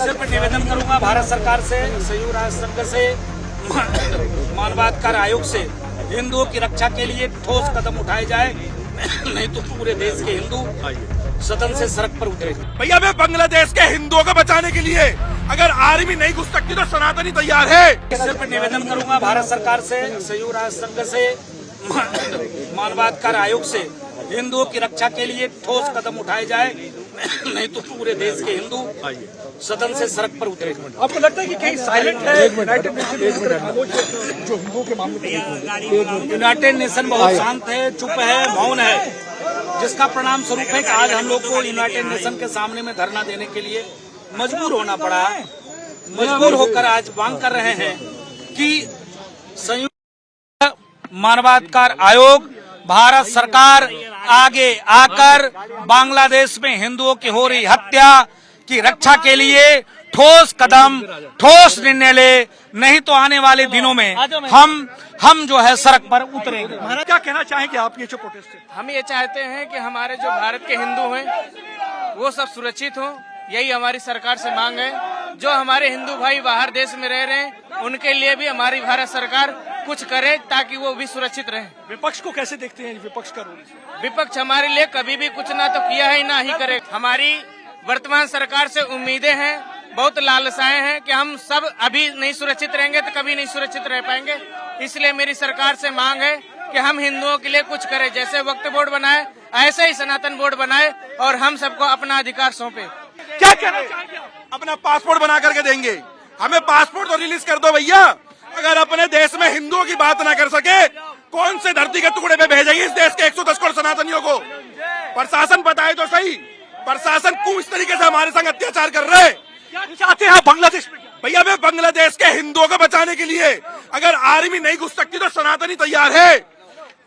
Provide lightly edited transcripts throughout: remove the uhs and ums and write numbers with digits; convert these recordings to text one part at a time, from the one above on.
सिर्फ निवेदन करूंगा भारत सरकार से, संयुक्त राष्ट्र संघ से, मानवाधिकार आयोग से हिंदुओं की रक्षा के लिए ठोस कदम उठाए जाए, नहीं तो पूरे देश के हिंदू सदन से सड़क पर उतरेंगे। भैया मैं बांग्लादेश के हिंदुओं को बचाने के लिए अगर आर्मी नहीं घुस सकती तो सनातनी तैयार है। सिर्फ निवेदन करूंगा भारत सरकार से, संयुक्त राष्ट्र संघ से, मानवाधिकार आयोग से हिंदुओं की रक्षा के लिए ठोस कदम उठाए जाए, नहीं तो पूरे देश के हिंदू सदन से सड़क पर उतरेंगे। आपको लगता है कि कहीं साइलेंट है यूनाइटेड नेशन जो हिंदुओं के मामले में? यूनाइटेड नेशन बहुत शांत है, चुप है, मौन है, जिसका परिणाम स्वरूप है कि आज हम लोग को यूनाइटेड नेशन के सामने में धरना देने के लिए मजबूर होना पड़ा। मजबूर होकर आज मांग कर रहे हैं कि संयुक्त मानवाधिकार आयोग, भारत सरकार आगे आकर बांग्लादेश में हिंदुओं की हो रही हत्या की रक्षा के लिए ठोस कदम, ठोस निर्णय ले, नहीं तो आने वाले दिनों में हम जो है सड़क पर उतरेंगे। क्या कहना चाहेंगे आप ये जो प्रोटेस्ट है? हम ये चाहते हैं कि हमारे जो भारत के हिंदू हैं वो सब सुरक्षित हों, यही हमारी सरकार से मांग है। जो हमारे हिंदू भाई बाहर देश में रह रहे हैं उनके लिए भी हमारी भारत सरकार कुछ करे ताकि वो भी सुरक्षित रहे। विपक्ष को कैसे देखते हैं? विपक्ष का रोल? विपक्ष हमारे लिए कभी भी कुछ ना तो किया है ना ही करे। हमारी वर्तमान सरकार से उम्मीदें हैं, बहुत लालसाएं हैं कि हम सब अभी नहीं सुरक्षित रहेंगे तो कभी नहीं सुरक्षित रह पाएंगे। इसलिए मेरी सरकार से मांग है कि हम हिंदुओं के लिए कुछ करें, जैसे वक्फ बोर्ड बनाए ऐसे ही सनातन बोर्ड बनाए और हम सबको अपना अधिकार सौंपे। क्या कहना चाहेंगे? अपना पासपोर्ट बना करके देंगे, हमें पासपोर्ट तो रिलीज कर दो भैया। अगर अपने देश में हिंदुओं की बात ना कर सके, कौन से धरती के टुकड़े पे भेजेगी इस देश के 110 करोड़ सनातनियों को? प्रशासन बताए तो सही, प्रशासन क्यों इस तरीके से हमारे संग अत्याचार कर रहे हैं? क्या चाहते हैं बांग्लादेश में? भैया मैं बांग्लादेश के हिंदुओं को बचाने के लिए अगर आर्मी नहीं घुस सकती तो सनातनी तैयार है।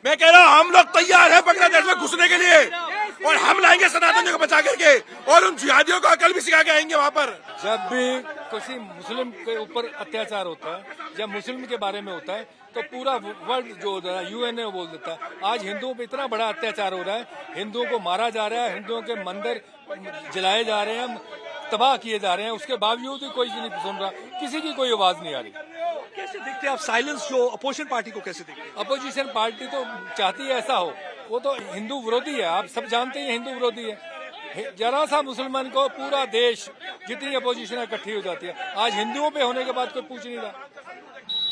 मैं कह रहा हूँ हम लोग तैयार है बांग्लादेश में घुसने के लिए, और हम लाएंगे सनातनियों को बचा करके, और उन जिहादियों को अकल भी सिखा के आएंगे वहाँ पर। जब भी किसी मुस्लिम के ऊपर अत्याचार होता है, जब मुस्लिम के बारे में होता है, तो पूरा वर्ल्ड जो होता है यूएनए बोल देता है। आज हिंदुओं पे इतना बड़ा अत्याचार हो रहा है, हिंदुओं को मारा जा रहा है, हिंदुओं के मंदिर जलाए जा रहे हैं, तबाह किए जा रहे हैं, उसके बावजूद भी कोई नहीं सुन रहा, किसी की कोई आवाज नहीं आ रही। कैसे देखते हैं आप साइलेंस जो अपोजिशन पार्टी को कैसे देखते हैं? अपोजिशन पार्टी तो चाहती है ऐसा हो, वो तो हिंदू विरोधी है, आप सब जानते हैं हिंदू विरोधी है। जरा सा मुसलमान को पूरा देश जितनी अपोजिशन इकट्ठी हो जाती है, आज हिंदुओं पे होने के बाद कोई पूछ नहीं रहा।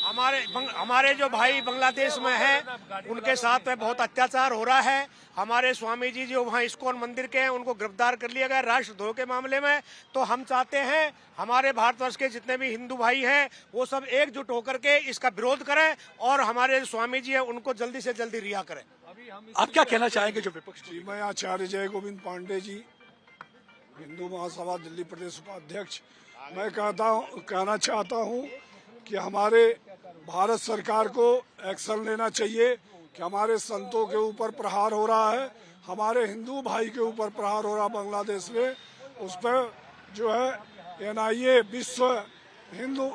हमारे जो भाई बांग्लादेश में हैं उनके साथ में बहुत अत्याचार हो रहा है। हमारे स्वामी जी जो वहाँ इस्कॉन मंदिर के हैं उनको गिरफ्तार कर लिया गया राष्ट्रद्रोह के मामले में। तो हम चाहते हैं हमारे भारतवर्ष के जितने भी हिंदू भाई हैं वो सब एकजुट होकर के इसका विरोध करें और हमारे स्वामी जी हैं उनको जल्दी से जल्दी रिहा करें। आप क्या कहना चाहेंगे जो विपक्ष? जी मैं आचार्य जय गोविंद पांडे जी, हिंदू महासभा दिल्ली प्रदेश उपाध्यक्ष। मैं कहना चाहता हूँ कि हमारे भारत सरकार को एक्शन लेना चाहिए कि हमारे संतों के ऊपर प्रहार हो रहा है, हमारे हिंदू भाई के ऊपर प्रहार हो रहा है बांग्लादेश में, उस पर जो है एनआईए विश्व हिंदू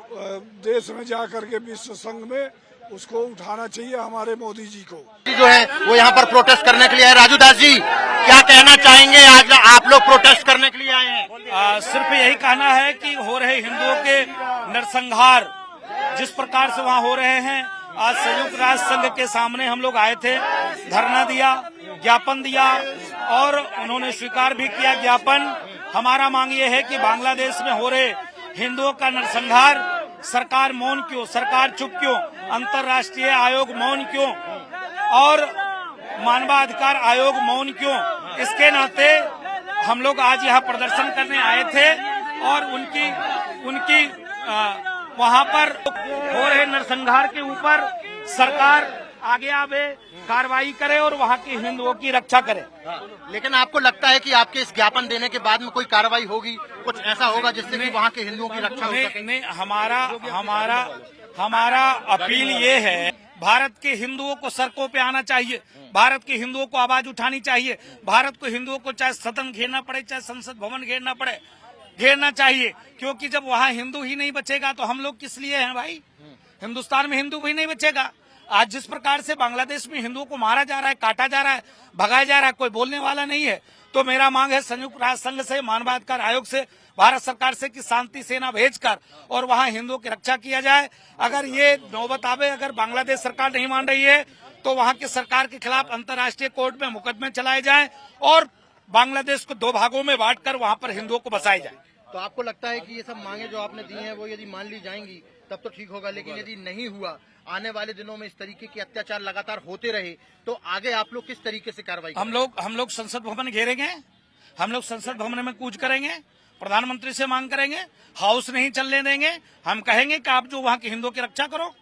देश में जाकर के विश्व संघ में उसको उठाना चाहिए हमारे मोदी जी को। जो है वो यहाँ पर प्रोटेस्ट करने के लिए आए। राजू दास जी क्या कहना चाहेंगे? आज आप लोग प्रोटेस्ट करने के लिए आए हैं। सिर्फ यही कहना है कि हो रहे हिंदुओं के नरसंहार जिस प्रकार से वहाँ हो रहे हैं, आज संयुक्त राष्ट्र संघ के सामने हम लोग आए थे, धरना दिया, ज्ञापन दिया और उन्होंने स्वीकार भी किया ज्ञापन। हमारा मांग ये है कि बांग्लादेश में हो रहे हिंदुओं का नरसंहार सरकार मौन क्यों, सरकार चुप क्यों, अंतर्राष्ट्रीय आयोग मौन क्यों और मानवाधिकार आयोग मौन क्यों? इसके नाते हम लोग आज यहाँ प्रदर्शन करने आए थे और उनकी वहाँ पर हो रहे नरसंहार के ऊपर सरकार आगे आवे, कार्रवाई करे और वहाँ के हिंदुओं की रक्षा करे। लेकिन आपको लगता है कि आपके इस ज्ञापन देने के बाद में कोई कार्रवाई होगी, कुछ ऐसा होगा जिससे कि वहाँ के हिंदुओं की रक्षा हो सके? नहीं, हमारा अपील ये है, भारत के हिंदुओं को सड़कों पे आना चाहिए, भारत के हिंदुओं को आवाज उठानी चाहिए, भारत को हिंदुओं को चाहे सदन घेरना पड़े, चाहे संसद भवन घेरना पड़े, घेरना चाहिए। क्योंकि जब वहाँ हिंदू ही नहीं बचेगा तो हम लोग किस लिए हैं भाई? हिंदुस्तान में हिंदू भी नहीं बचेगा। आज जिस प्रकार से बांग्लादेश में हिंदुओं को मारा जा रहा है, काटा जा रहा है, भगाया जा रहा है, कोई बोलने वाला नहीं है। तो मेरा मांग है संयुक्त राष्ट्र संघ से, मानवाधिकार आयोग से, भारत सरकार से कि शांति सेना भेजकर और वहां हिंदुओं की रक्षा किया जाए। अगर ये नौबत आवे, अगर बांग्लादेश सरकार नहीं मान रही है तो वहां की सरकार के खिलाफ अंतर्राष्ट्रीय कोर्ट में मुकदमे चलाए जाएं और बांग्लादेश को 2 भागों में बांटकर वहां पर हिंदुओं को बसाया जाए। तो आपको लगता है कि ये सब मांगे जो आपने दी हैं वो यदि मान ली जाएंगी तब तो ठीक होगा, लेकिन यदि नहीं हुआ, आने वाले दिनों में इस तरीके के अत्याचार लगातार होते रहे तो आगे आप लोग किस तरीके से कार्रवाई करेंगे? हम लोग संसद भवन घेरेंगे, हम लोग संसद भवन में कूच करेंगे, प्रधानमंत्री से मांग करेंगे, हाउस नहीं चलने देंगे। हम कहेंगे कि आप जो वहाँ के हिंदुओं की रक्षा करो।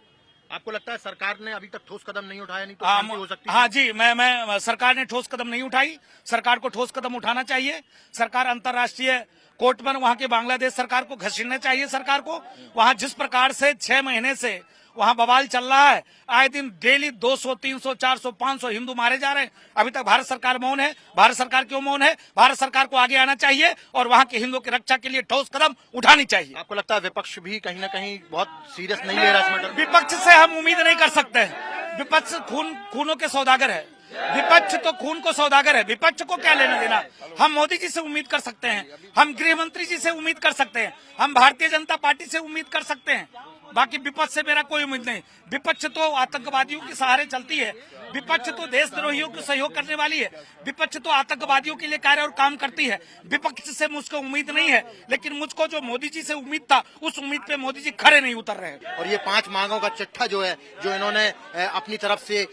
आपको लगता है सरकार ने अभी तक ठोस कदम नहीं उठाया, नहीं तो शांति हो सकती है? हाँ जी, मैं सरकार ने ठोस कदम नहीं उठाई, सरकार को ठोस कदम उठाना चाहिए। सरकार अंतर्राष्ट्रीय कोर्ट में वहाँ के बांग्लादेश सरकार को घसीटना चाहिए। सरकार को वहाँ जिस प्रकार से 6 महीने से वहाँ बवाल चल रहा है, आए दिन डेली 200, 300, 400, 500 हिंदू मारे जा रहे हैं, अभी तक भारत सरकार मौन है। भारत सरकार क्यों मौन है? भारत सरकार को आगे आना चाहिए और वहाँ के हिंदुओं की रक्षा के लिए ठोस कदम उठानी चाहिए। आपको लगता है विपक्ष भी कहीं ना कहीं बहुत सीरियस नहीं ले रहा इस मैटर? विपक्ष से हम उम्मीद नहीं कर सकते। विपक्ष खूनों के सौदागर है, विपक्ष तो खून को सौदागर है। विपक्ष को क्या लेना देना? हम मोदी जी से उम्मीद कर सकते हैं, हम गृह मंत्री जी से उम्मीद कर सकते हैं, हम भारतीय जनता पार्टी से उम्मीद कर सकते हैं। बाकी विपक्ष से मेरा कोई उम्मीद नहीं। विपक्ष तो आतंकवादियों के सहारे चलती है, विपक्ष तो देशद्रोहियों को सहयोग करने वाली है, विपक्ष तो आतंकवादियों के लिए कार्य और काम करती है। विपक्ष से मुझको उम्मीद नहीं है, लेकिन मुझको जो मोदी जी से उम्मीद था उस उम्मीद पे मोदी जी खड़े नहीं उतर रहे हैं। और ये 5 मांगों का चिट्ठा जो है, जो इन्होंने अपनी तरफ से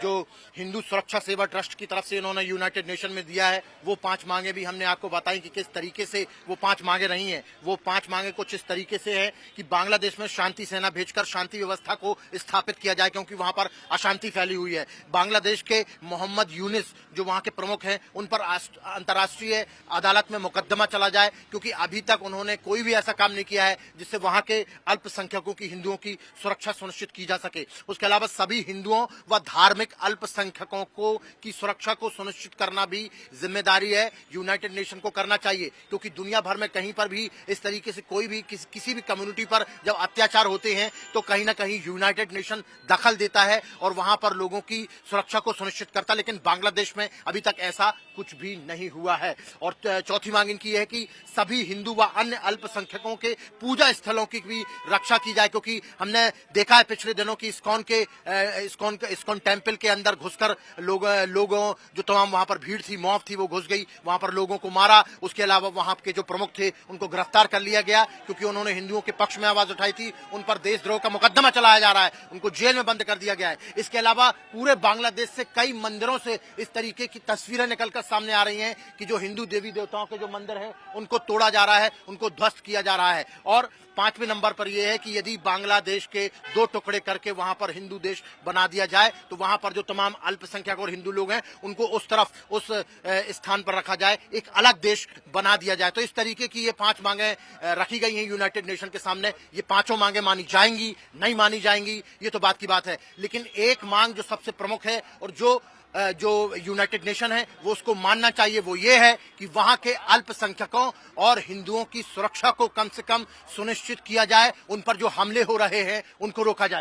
जो हिंदू सुरक्षा सेवा ट्रस्ट की तरफ से इन्होंने यूनाइटेड नेशन में दिया है, वो 5 मांगे भी हमने आपको बताई कि किस तरीके से वो 5 मांगे रही हैं। वो 5 मांगे कुछ इस तरीके से है कि बांग्लादेश में शांति सेना भेजकर शांति व्यवस्था को स्थापित किया जाए, क्योंकि वहां पर अशांति फैली हुई है। बांग्लादेश के मोहम्मद यूनिस जो वहां के प्रमुख हैं, उन पर अंतर्राष्ट्रीय अदालत में मुकदमा चला जाए, क्योंकि अभी तक उन्होंने कोई भी ऐसा काम नहीं किया है जिससे वहां के अल्पसंख्यकों की, हिंदुओं की सुरक्षा सुनिश्चित की जा सके। उसके अलावा सभी हिंदुओं व धार्मिक अल्पसंख्यकों को की सुरक्षा को सुनिश्चित करना भी जिम्मेदारी है, यूनाइटेड नेशन को करना चाहिए। क्योंकि दुनिया भर में कहीं पर भी इस तरीके से कोई भी किसी भी कम्युनिटी पर जब अत्याचार होते हैं तो कहीं ना कहीं यूनाइटेड नेशन दखल देता है और वहां पर लोगों की सुरक्षा को सुनिश्चित करता है। लेकिन बांग्लादेश में अभी तक ऐसा कुछ भी नहीं हुआ है। और चौथी मांग इनकी है कि सभी हिंदू व अन्य अल्पसंख्यकों के पूजा स्थलों की भी रक्षा की जाए, क्योंकि हमने देखा है पिछले दिनों की इस्कॉन टेम्पल के अंदर घुसकर लोगों जो तमाम वहां पर भीड़ थी, मॉब थी, वो घुस गई, वहां पर लोगों को मारा। उसके अलावा वहां के जो प्रमुख थे उनको गिरफ्तार कर लिया गया, क्योंकि उन्होंने हिंदुओं के पक्ष में आवाज उठाई थी। उन पर देशद्रोह का मुकदमा चलाया जा रहा है, उनको जेल में बंद कर दिया गया है। इसके अलावा पूरे बांग्लादेश से कई मंदिरों से इस तरीके की तस्वीरें निकलकर सामने आ रही हैं कि जो हिंदू देवी देवताओं के जो मंदिर हैं उनको तोड़ा जा रहा है, उनको ध्वस्त किया जा रहा है। और 5वें नंबर पर यह है कि यदि बांग्लादेश के 2 टुकड़े करके वहां पर हिंदू देश बना दिया जाए तो वहां पर जो तमाम अल्पसंख्यक और हिंदू लोग हैं उनको उस तरफ उस स्थान पर रखा जाए, एक अलग देश बना दिया जाए। तो इस तरीके की ये 5 मांगे रखी गई हैं यूनाइटेड नेशन के सामने। ये 5 मांगे मानी जाएंगी, नहीं मानी जाएंगी, ये तो बात की बात है। लेकिन एक मांग जो सबसे प्रमुख है और जो यूनाइटेड नेशन है वो उसको मानना चाहिए, वो ये है कि वहां के अल्पसंख्यकों और हिंदुओं की सुरक्षा को कम से कम सुनिश्चित किया जाए, उन पर जो हमले हो रहे हैं उनको रोका जाए।